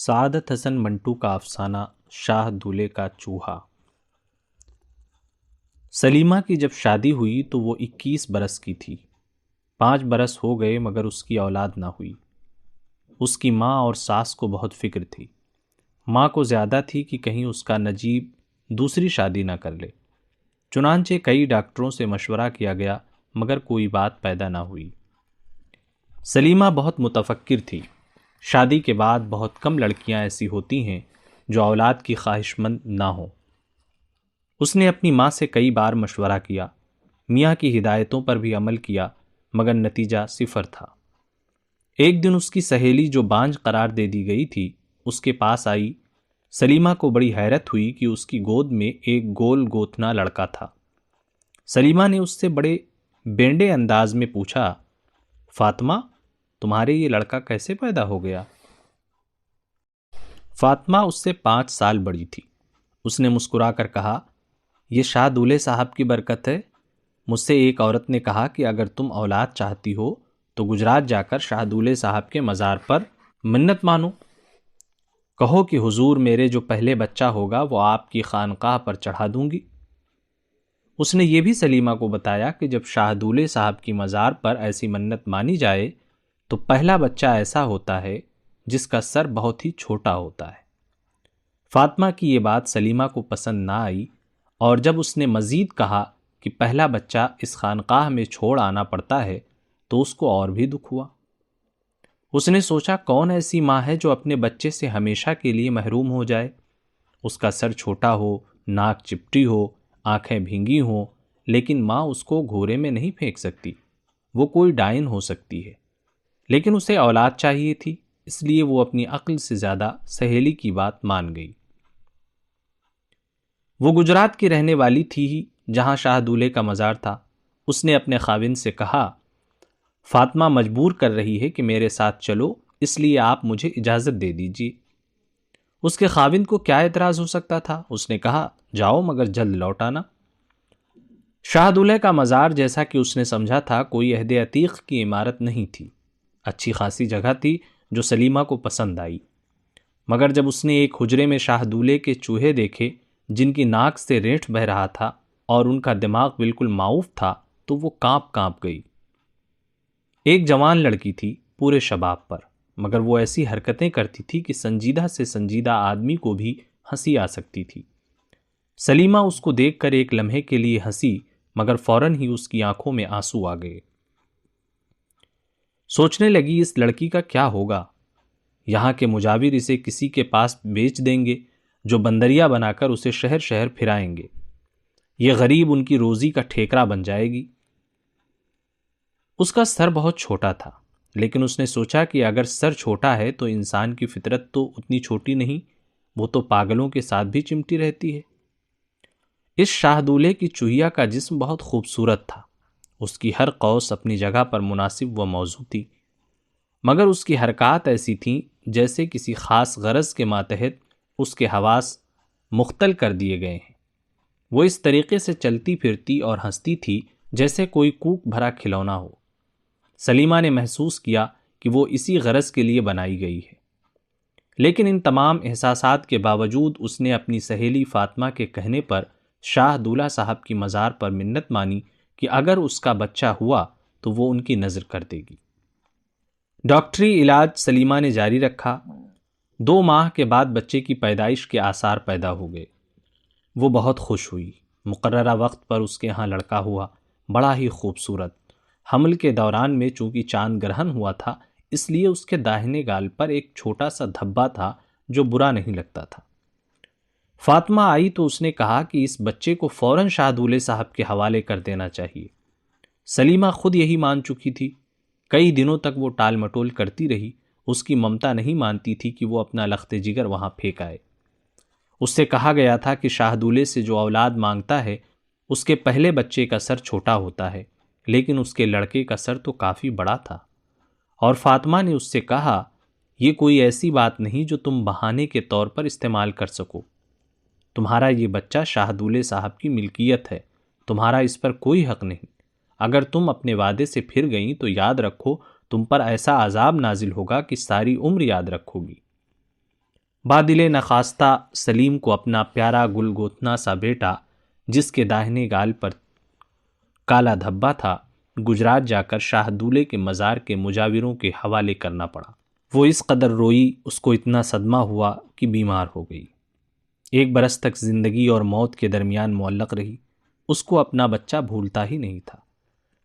سعادت حسن منٹو کا افسانہ شاہ دولے کا چوہا۔ سلیمہ کی جب شادی ہوئی تو وہ 21 برس کی تھی۔ 5 برس ہو گئے مگر اس کی اولاد نہ ہوئی۔ اس کی ماں اور ساس کو بہت فکر تھی۔ ماں کو زیادہ تھی کہ کہیں اس کا نجیب دوسری شادی نہ کر لے۔ چنانچہ کئی ڈاکٹروں سے مشورہ کیا گیا مگر کوئی بات پیدا نہ ہوئی۔ سلیمہ بہت متفکر تھی۔ شادی کے بعد بہت کم لڑکیاں ایسی ہوتی ہیں جو اولاد کی خواہش مند نہ ہوں۔ اس نے اپنی ماں سے کئی بار مشورہ کیا، میاں کی ہدایتوں پر بھی عمل کیا مگر نتیجہ صفر تھا۔ ایک دن اس کی سہیلی جو بانجھ قرار دے دی گئی تھی اس کے پاس آئی۔ سلیمہ کو بڑی حیرت ہوئی کہ اس کی گود میں ایک گول گوتنا لڑکا تھا۔ سلیمہ نے اس سے بڑے بینڈے انداز میں پوچھا، فاطمہ تمہارے یہ لڑکا کیسے پیدا ہو گیا؟ فاطمہ اس سے 5 سال بڑی تھی۔ اس نے مسکرا کر کہا، یہ شاہ دولے صاحب کی برکت ہے۔ مجھ سے ایک عورت نے کہا کہ اگر تم اولاد چاہتی ہو تو گجرات جا کر شاہ دولے صاحب کے مزار پر منت مانو، کہو کہ حضور میرے جو پہلے بچہ ہوگا وہ آپ کی خانقاہ پر چڑھا دوں گی۔ اس نے یہ بھی سلیمہ کو بتایا کہ جب شاہ دولے صاحب کی مزار پر ایسی منت مانی جائے تو پہلا بچہ ایسا ہوتا ہے جس کا سر بہت ہی چھوٹا ہوتا ہے۔ فاطمہ کی یہ بات سلیمہ کو پسند نہ آئی، اور جب اس نے مزید کہا کہ پہلا بچہ اس خانقاہ میں چھوڑ آنا پڑتا ہے تو اس کو اور بھی دکھ ہوا۔ اس نے سوچا کون ایسی ماں ہے جو اپنے بچے سے ہمیشہ کے لیے محروم ہو جائے۔ اس کا سر چھوٹا ہو، ناک چپٹی ہو، آنکھیں بھینگی ہوں، لیکن ماں اس کو گھورے میں نہیں پھینک سکتی۔ وہ کوئی ڈائن ہو سکتی ہے، لیکن اسے اولاد چاہیے تھی، اس لیے وہ اپنی عقل سے زیادہ سہیلی کی بات مان گئی۔ وہ گجرات کی رہنے والی تھی ہی جہاں شاہ دولے کا مزار تھا۔ اس نے اپنے خاوند سے کہا، فاطمہ مجبور کر رہی ہے کہ میرے ساتھ چلو، اس لیے آپ مجھے اجازت دے دیجیے۔ اس کے خاوند کو کیا اعتراض ہو سکتا تھا؟ اس نے کہا، جاؤ مگر جلد لوٹ آنا۔ شاہ دولے کا مزار جیسا کہ اس نے سمجھا تھا کوئی عہد عتیق کی عمارت نہیں تھی۔ اچھی خاصی جگہ تھی جو سلیمہ کو پسند آئی، مگر جب اس نے ایک حجرے میں شاہ دولے کے چوہے دیکھے جن کی ناک سے رینٹ بہ رہا تھا اور ان کا دماغ بالکل معوف تھا تو وہ کانپ گئی۔ ایک جوان لڑکی تھی پورے شباب پر، مگر وہ ایسی حرکتیں کرتی تھی کہ سنجیدہ سے سنجیدہ آدمی کو بھی ہنسی آ سکتی تھی۔ سلیمہ اس کو دیکھ کر ایک لمحے کے لیے ہنسی، مگر فوراً ہی اس کی آنکھوں میں آنسو آ گئے۔ سوچنے لگی اس لڑکی کا کیا ہوگا؟ یہاں کے مجاور اسے کسی کے پاس بیچ دیں گے جو بندریا بنا کر اسے شہر شہر پھرائیں گے۔ یہ غریب ان کی روزی کا ٹھیکرا بن جائے گی۔ اس کا سر بہت چھوٹا تھا، لیکن اس نے سوچا کہ اگر سر چھوٹا ہے تو انسان کی فطرت تو اتنی چھوٹی نہیں، وہ تو پاگلوں کے ساتھ بھی چمٹی رہتی ہے۔ اس شاہ دولے کی چوہیا کا جسم بہت خوبصورت تھا۔ اس کی ہر قوس اپنی جگہ پر مناسب و موزوں تھی، مگر اس کی حرکات ایسی تھیں جیسے کسی خاص غرض کے ماتحت اس کے حواس مختل کر دیے گئے ہیں۔ وہ اس طریقے سے چلتی پھرتی اور ہنستی تھی جیسے کوئی کوک بھرا کھلونا ہو۔ سلیمہ نے محسوس کیا کہ وہ اسی غرض کے لیے بنائی گئی ہے، لیکن ان تمام احساسات کے باوجود اس نے اپنی سہیلی فاطمہ کے کہنے پر شاہ دولہ صاحب کی مزار پر منت مانی کہ اگر اس کا بچہ ہوا تو وہ ان کی نظر کر دے گی۔ ڈاکٹری علاج سلیمہ نے جاری رکھا۔ 2 ماہ کے بعد بچے کی پیدائش کے آثار پیدا ہو گئے۔ وہ بہت خوش ہوئی۔ مقررہ وقت پر اس کے ہاں لڑکا ہوا، بڑا ہی خوبصورت۔ حمل کے دوران میں چونکہ چاند گرہن ہوا تھا اس لیے اس کے داہنے گال پر ایک چھوٹا سا دھبا تھا جو برا نہیں لگتا تھا۔ فاطمہ آئی تو اس نے کہا کہ اس بچے کو فوراً شاہ دولے صاحب کے حوالے کر دینا چاہیے۔ سلیمہ خود یہی مان چکی تھی۔ کئی دنوں تک وہ ٹال مٹول کرتی رہی۔ اس کی ممتا نہیں مانتی تھی کہ وہ اپنا لخت جگر وہاں پھینک آئے۔ اس سے کہا گیا تھا کہ شاہ دولے سے جو اولاد مانگتا ہے اس کے پہلے بچے کا سر چھوٹا ہوتا ہے، لیکن اس کے لڑکے کا سر تو کافی بڑا تھا۔ اور فاطمہ نے اس سے کہا، یہ کوئی ایسی بات نہیں جو تم بہانے کے طور پر استعمال کر سکو۔ تمہارا یہ بچہ شاہ دولے صاحب کی ملکیت ہے، تمہارا اس پر کوئی حق نہیں۔ اگر تم اپنے وعدے سے پھر گئیں تو یاد رکھو تم پر ایسا عذاب نازل ہوگا کہ ساری عمر یاد رکھو گی۔ بادل نخواستہ سلیم کو اپنا پیارا گل گوتنا سا بیٹا، جس کے داہنے گال پر کالا دھبا تھا، گجرات جا کر شاہ دولے کے مزار کے مجاوروں کے حوالے کرنا پڑا۔ وہ اس قدر روئی، اس کو اتنا صدمہ ہوا کہ بیمار ہو گئی۔ 1 برس تک زندگی اور موت کے درمیان معلق رہی۔ اس کو اپنا بچہ بھولتا ہی نہیں تھا،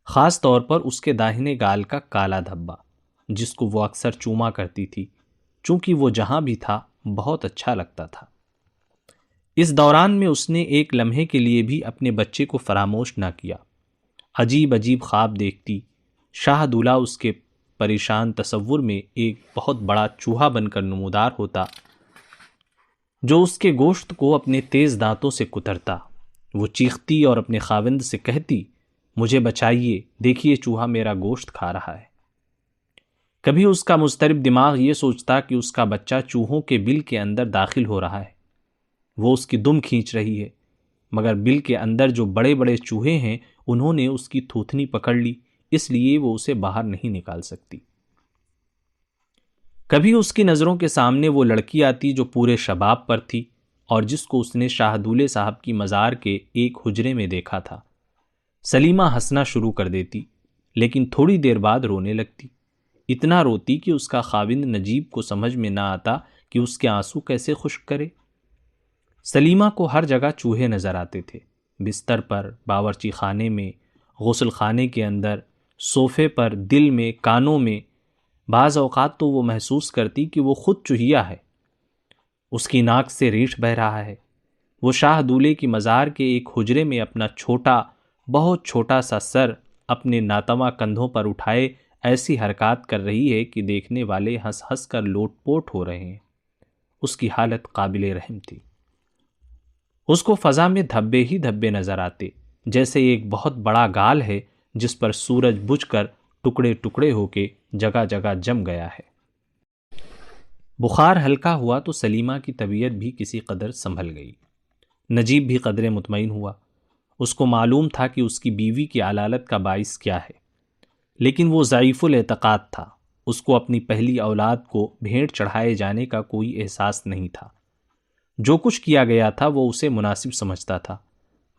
خاص طور پر اس کے داہنے گال کا کالا دھبا، جس کو وہ اکثر چوما کرتی تھی، چونکہ وہ جہاں بھی تھا بہت اچھا لگتا تھا۔ اس دوران میں اس نے ایک لمحے کے لیے بھی اپنے بچے کو فراموش نہ کیا۔ عجیب عجیب خواب دیکھتی۔ شاہ دولہ اس کے پریشان تصور میں ایک بہت بڑا چوہا بن کر نمودار ہوتا، جو اس کے گوشت کو اپنے تیز دانتوں سے کترتا۔ وہ چیختی اور اپنے خاوند سے کہتی، مجھے بچائیے، دیکھیے چوہا میرا گوشت کھا رہا ہے۔ کبھی اس کا مضطرب دماغ یہ سوچتا کہ اس کا بچہ چوہوں کے بل کے اندر داخل ہو رہا ہے، وہ اس کی دم کھینچ رہی ہے، مگر بل کے اندر جو بڑے بڑے چوہے ہیں انہوں نے اس کی تھوتنی پکڑ لی، اس لیے وہ اسے باہر نہیں نکال سکتی۔ کبھی اس کی نظروں کے سامنے وہ لڑکی آتی جو پورے شباب پر تھی اور جس کو اس نے شاہ دولے صاحب کی مزار کے ایک حجرے میں دیکھا تھا۔ سلیمہ ہنسنا شروع کر دیتی، لیکن تھوڑی دیر بعد رونے لگتی، اتنا روتی کہ اس کا خاوند نجیب کو سمجھ میں نہ آتا کہ اس کے آنسو کیسے خشک کرے۔ سلیمہ کو ہر جگہ چوہے نظر آتے تھے، بستر پر، باورچی خانے میں، غسل خانے کے اندر، صوفے پر، دل میں، کانوں میں۔ بعض اوقات تو وہ محسوس کرتی کہ وہ خود چوہیا ہے، اس کی ناک سے ریٹھ بہہ رہا ہے۔ وہ شاہ دولے کی مزار کے ایک حجرے میں اپنا چھوٹا، بہت چھوٹا سا سر اپنے ناتواں کندھوں پر اٹھائے ایسی حرکات کر رہی ہے کہ دیکھنے والے ہنس ہنس کر لوٹ پوٹ ہو رہے ہیں۔ اس کی حالت قابل رحم تھی۔ اس کو فضا میں دھبے ہی دھبے نظر آتے، جیسے ایک بہت بڑا گال ہے جس پر سورج بجھ کر ٹکڑے ٹکڑے ہو کے جگہ جگہ جم گیا ہے۔ بخار ہلکا ہوا تو سلیمہ کی طبیعت بھی کسی قدر سنبھل گئی۔ نجیب بھی قدرے مطمئن ہوا۔ اس کو معلوم تھا کہ اس کی بیوی کی علالت کا باعث کیا ہے، لیکن وہ ضعیف الاعتقاد تھا۔ اس کو اپنی پہلی اولاد کو بھیٹ چڑھائے جانے کا کوئی احساس نہیں تھا۔ جو کچھ کیا گیا تھا وہ اسے مناسب سمجھتا تھا،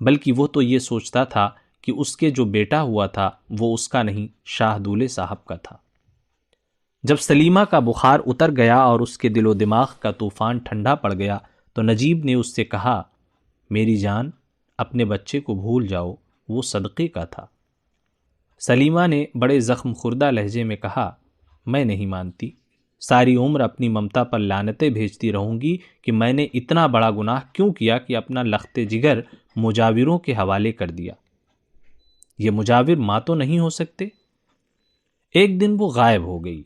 بلکہ وہ تو یہ سوچتا تھا کہ اس کے جو بیٹا ہوا تھا وہ اس کا نہیں، شاہ دولے صاحب کا تھا۔ جب سلیمہ کا بخار اتر گیا اور اس کے دل و دماغ کا طوفان ٹھنڈا پڑ گیا تو نجیب نے اس سے کہا، میری جان، اپنے بچے کو بھول جاؤ، وہ صدقے کا تھا۔ سلیمہ نے بڑے زخم خوردہ لہجے میں کہا، میں نہیں مانتی، ساری عمر اپنی ممتا پر لعنتیں بھیجتی رہوں گی کہ میں نے اتنا بڑا گناہ کیوں کیا کہ اپنا لخت جگر مجاوروں کے حوالے کر دیا۔ یہ مجاور ماں تو نہیں ہو سکتے۔ ایک دن وہ غائب ہو گئی،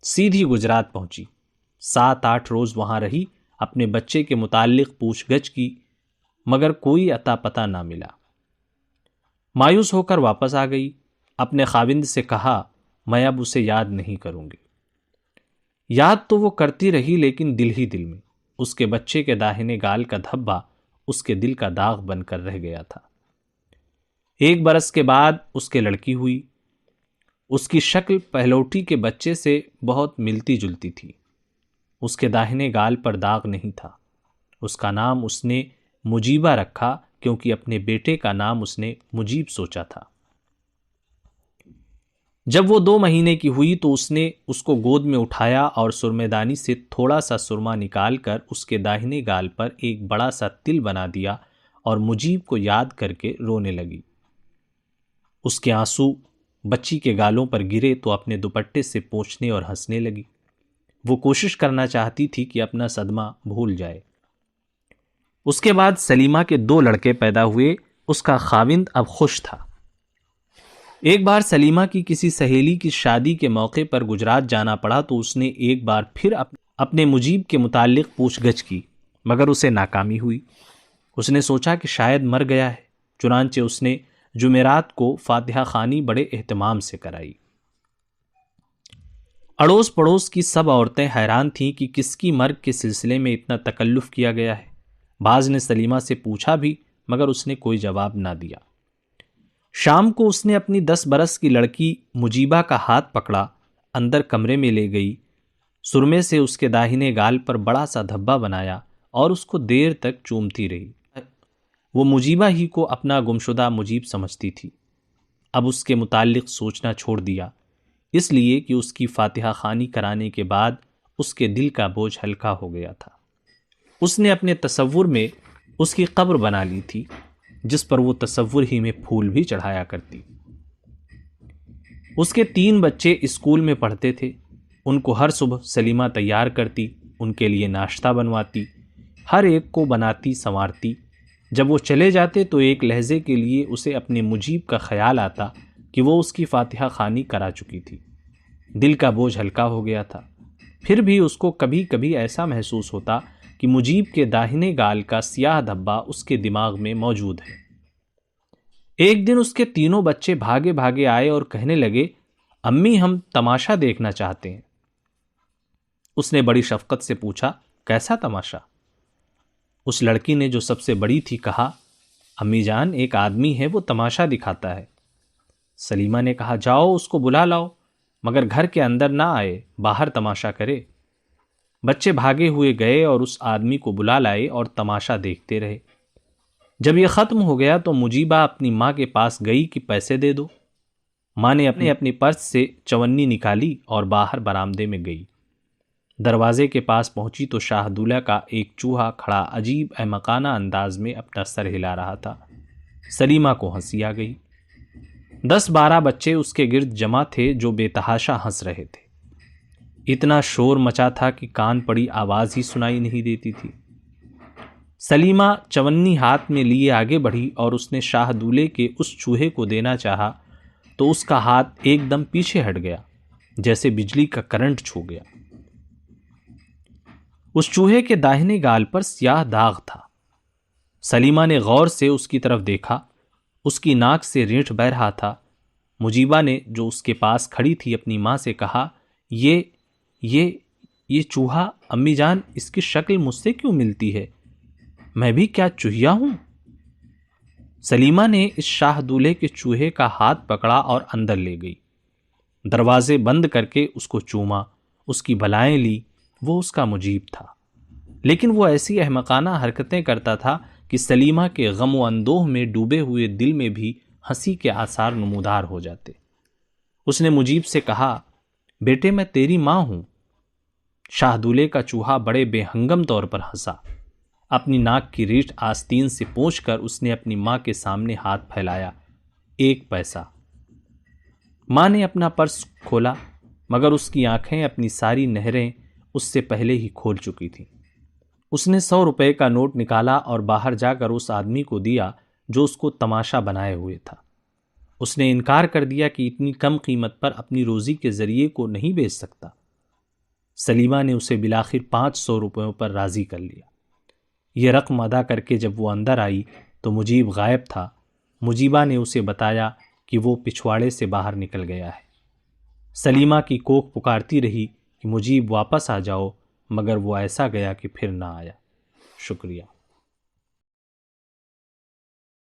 سیدھی گجرات پہنچی، 7-8 روز وہاں رہی، اپنے بچے کے متعلق پوچھ گچھ کی، مگر کوئی عطا پتہ نہ ملا۔ مایوس ہو کر واپس آ گئی، اپنے خاوند سے کہا، میں اب اسے یاد نہیں کروں گی۔ یاد تو وہ کرتی رہی، لیکن دل ہی دل میں اس کے بچے کے داہنے گال کا دھبا اس کے دل کا داغ بن کر رہ گیا تھا۔ 1 برس کے بعد اس کے لڑکی ہوئی۔ اس کی شکل پہلوٹی کے بچے سے بہت ملتی جلتی تھی۔ اس کے داہنے گال پر داغ نہیں تھا۔ اس کا نام اس نے مجیبہ رکھا، کیونکہ اپنے بیٹے کا نام اس نے مجیب سوچا تھا۔ جب وہ 2 مہینے کی ہوئی تو اس نے اس کو گود میں اٹھایا اور سرمے دانی سے تھوڑا سا سرما نکال کر اس کے داہنے گال پر ایک بڑا سا تل بنا دیا اور مجیب کو یاد کر کے رونے لگی۔ اس کے آنسو بچی کے گالوں پر گرے تو اپنے دوپٹے سے پوچھنے اور ہنسنے لگی۔ وہ کوشش کرنا چاہتی تھی کہ اپنا صدمہ بھول جائے۔ اس کے بعد سلیمہ کے 2 لڑکے پیدا ہوئے۔ اس کا خاوند اب خوش تھا۔ ایک بار سلیمہ کی کسی سہیلی کی شادی کے موقع پر گجرات جانا پڑا تو اس نے ایک بار پھر اپنے مجیب کے متعلق پوچھ گچھ کی، مگر اسے ناکامی ہوئی۔ اس نے سوچا کہ شاید مر گیا ہے، چنانچہ اس نے جمعرات کو فاتحہ خوانی بڑے اہتمام سے کرائی۔ اڑوس پڑوس کی سب عورتیں حیران تھیں کہ کس کی مرگ کے سلسلے میں اتنا تکلف کیا گیا ہے۔ بعض نے سلیمہ سے پوچھا بھی، مگر اس نے کوئی جواب نہ دیا۔ شام کو اس نے اپنی 10 برس کی لڑکی مجیبہ کا ہاتھ پکڑا، اندر کمرے میں لے گئی، سرمے سے اس کے داہنے گال پر بڑا سا دھبا بنایا اور اس کو دیر تک چومتی رہی۔ وہ مجیبہ ہی کو اپنا گمشدہ مجیب سمجھتی تھی۔ اب اس کے متعلق سوچنا چھوڑ دیا، اس لیے کہ اس کی فاتحہ خوانی کرانے کے بعد اس کے دل کا بوجھ ہلکا ہو گیا تھا۔ اس نے اپنے تصور میں اس کی قبر بنا لی تھی، جس پر وہ تصور ہی میں پھول بھی چڑھایا کرتی۔ اس کے 3 بچے اسکول میں پڑھتے تھے۔ ان کو ہر صبح سلیمہ تیار کرتی، ان کے لیے ناشتہ بنواتی، ہر ایک کو بناتی سنوارتی۔ جب وہ چلے جاتے تو ایک لہجے کے لیے اسے اپنے مجیب کا خیال آتا کہ وہ اس کی فاتحہ خوانی کرا چکی تھی۔ دل کا بوجھ ہلکا ہو گیا تھا۔ پھر بھی اس کو کبھی کبھی ایسا محسوس ہوتا کہ مجیب کے داہنے گال کا سیاہ دھبا اس کے دماغ میں موجود ہے۔ ایک دن اس کے 3 بچے بھاگے بھاگے آئے اور کہنے لگے، امی ہم تماشا دیکھنا چاہتے ہیں۔ اس نے بڑی شفقت سے پوچھا، کیسا تماشا؟ اس لڑکی نے جو سب سے بڑی تھی کہا، امی جان ایک آدمی ہے وہ تماشا دکھاتا ہے۔ سلیمہ نے کہا، جاؤ اس کو بلا لاؤ، مگر گھر کے اندر نہ آئے، باہر تماشا کرے۔ بچے بھاگے ہوئے گئے اور اس آدمی کو بلا لائے اور تماشا دیکھتے رہے۔ جب یہ ختم ہو گیا تو مجیبہ اپنی ماں کے پاس گئی کہ پیسے دے دو۔ ماں نے اپنی پرس سے چونی نکالی اور باہر برآمدے میں گئی۔ دروازے کے پاس پہنچی تو شاہ دولہ کا ایک چوہا کھڑا عجیب احمقانہ انداز میں اپنا سر ہلا رہا تھا۔ سلیمہ کو ہنسی آ گئی۔ 10-12 بچے اس کے گرد جمع تھے جو بے تحاشا ہنس رہے تھے۔ اتنا شور مچا تھا کہ کان پڑی آواز ہی سنائی نہیں دیتی تھی۔ سلیمہ چونی ہاتھ میں لیے آگے بڑھی اور اس نے شاہ دولے کے اس چوہے کو دینا چاہا تو اس کا ہاتھ ایک دم پیچھے ہٹ گیا، جیسے بجلی کا کرنٹ چھو گیا۔ اس چوہے کے داہنے گال پر سیاہ داغ تھا۔ سلیمہ نے غور سے اس کی طرف دیکھا، اس کی ناک سے رینٹھ بہ رہا تھا۔ مجیبہ نے جو اس کے پاس کھڑی تھی اپنی ماں سے کہا، یہ چوہا، امی جان اس کی شکل مجھ سے کیوں ملتی ہے؟ میں بھی کیا چوہیا ہوں؟ سلیمہ نے اس شاہ دولے کے چوہے کا ہاتھ پکڑا اور اندر لے گئی۔ دروازے بند کر کے اس کو چوما، اس کی بلائیں لی۔ وہ اس کا مجیب تھا، لیکن وہ ایسی احمقانہ حرکتیں کرتا تھا کہ سلیمہ کے غم و اندوہ میں ڈوبے ہوئے دل میں بھی ہنسی کے آثار نمودار ہو جاتے۔ اس نے مجیب سے کہا، بیٹے میں تیری ماں ہوں۔ شاہ دولے کا چوہا بڑے بے ہنگم طور پر ہنسا۔ اپنی ناک کی ریٹھ آستین سے پوچھ کر اس نے اپنی ماں کے سامنے ہاتھ پھیلایا، 1 پیسہ۔ ماں نے اپنا پرس کھولا، مگر اس کی آنکھیں اپنی ساری نہریں اس سے پہلے ہی کھول چکی تھیں۔ اس نے 100 روپے کا نوٹ نکالا اور باہر جا کر اس آدمی کو دیا جو اس کو تماشا بنائے ہوئے تھا۔ اس نے انکار کر دیا کہ اتنی کم قیمت پر اپنی روزی کے ذریعے کو نہیں بیچ سکتا۔ سلیمہ نے اسے بالآخر 500 روپیوں پر راضی کر لیا۔ یہ رقم ادا کر کے جب وہ اندر آئی تو مجیب غائب تھا۔ مجیبہ نے اسے بتایا کہ وہ پچھواڑے سے باہر نکل گیا ہے۔ سلیمہ کی کوکھ پکارتی رہی کہ مجیب واپس آ جاؤ، مگر وہ ایسا گیا کہ پھر نہ آیا۔ شکریہ۔